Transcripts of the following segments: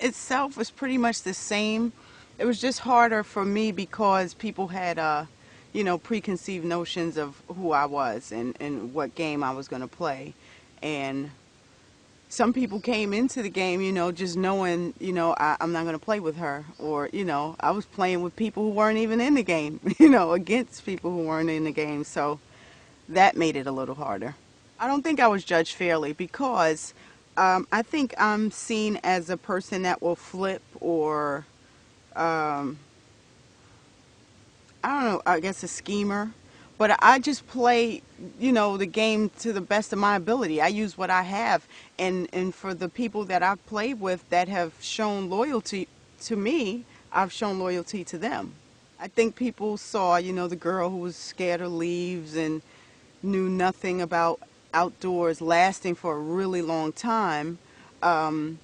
itself was pretty much the same. It was just harder for me because people had, preconceived notions of who I was and what game I was going to play. And some people came into the game, just knowing, I'm not going to play with her. Or, I was playing with people who weren't even in the game, against people who weren't in the game. So that made it a little harder. I don't think I was judged fairly because I think I'm seen as a person that will flip or, um, I don't know, I guess a schemer. But I just play, the game to the best of my ability. I use what I have. And for the people that I've played with that have shown loyalty to me, I've shown loyalty to them. I think people saw, the girl who was scared of leaves and knew nothing about outdoors lasting for a really long time. Um,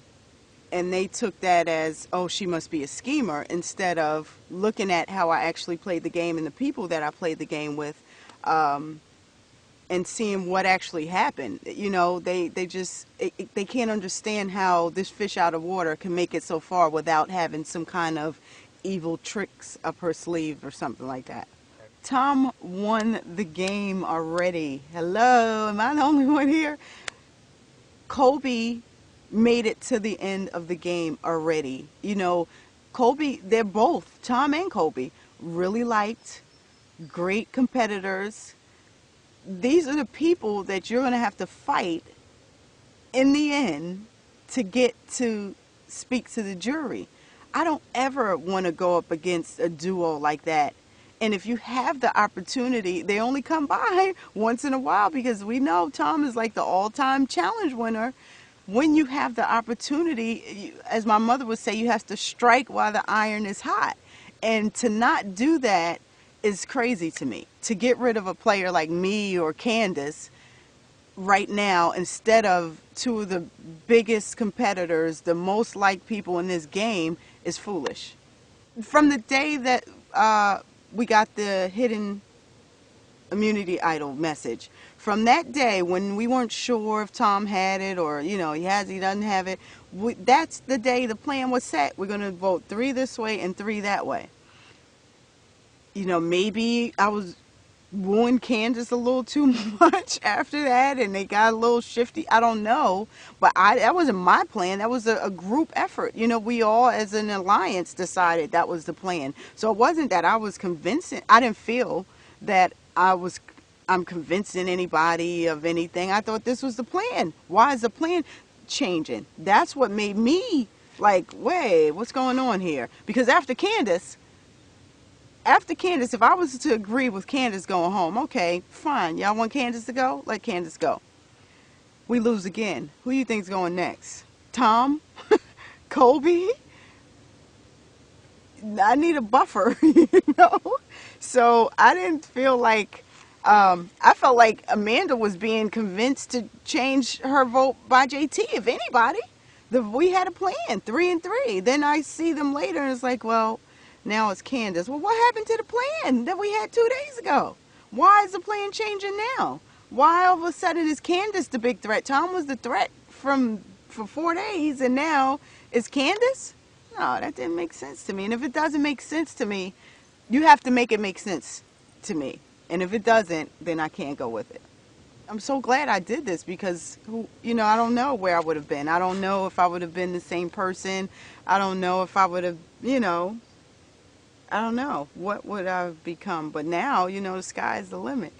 and they took that as, oh, she must be a schemer, instead of looking at how I actually played the game and the people that I played the game with, um, and seeing what actually happened. They just they can't understand how this fish out of water can make it so far without having some kind of evil tricks up her sleeve or something like that. Tom won the game already. Hello, am I the only one here? Kobe made it to the end of the game already. Kobe, they're both, Tom and Kobe, really liked, great competitors. These are the people that you're going to have to fight in the end to get to speak to the jury. I don't ever want to go up against a duo like that. And if you have the opportunity, they only come by once in a while because we know Tom is like the all-time challenge winner. When you have the opportunity, as my mother would say, you have to strike while the iron is hot. And to not do that is crazy to me. To get rid of a player like me or Candace right now instead of two of the biggest competitors, the most liked people in this game, is foolish. From the day that we got the hidden immunity idol message, from that day when we weren't sure if Tom had it or, he has, he doesn't have it, that's the day the plan was set. We're going to vote 3 this way and 3 that way. Maybe I was wooing Candace a little too much after that and they got a little shifty. I don't know. But that wasn't my plan. That was a group effort. We all as an alliance decided that was the plan. So it wasn't that I was convincing. I didn't feel that I'm convincing anybody of anything. I thought this was the plan. Why is the plan changing? That's what made me like, wait, what's going on here? Because after Candace, if I was to agree with Candace going home, okay, fine. Y'all want Candace to go? Let Candace go. We lose again. Who do you think's going next? Tom? Kobe? I need a buffer, So I didn't feel like, I felt like Amanda was being convinced to change her vote by JT, if anybody. We had a plan, 3 and 3. Then I see them later and it's like, well, now it's Candace. Well, what happened to the plan that we had 2 days ago? Why is the plan changing now? Why all of a sudden is Candace the big threat? Tom was the threat for 4 days and now it's Candace? No, that didn't make sense to me. And if it doesn't make sense to me, you have to make it make sense to me. And if it doesn't, then I can't go with it. I'm so glad I did this because, I don't know where I would have been. I don't know if I would have been the same person. I don't know if I would have, I don't know what would I have become. But now, the sky's the limit.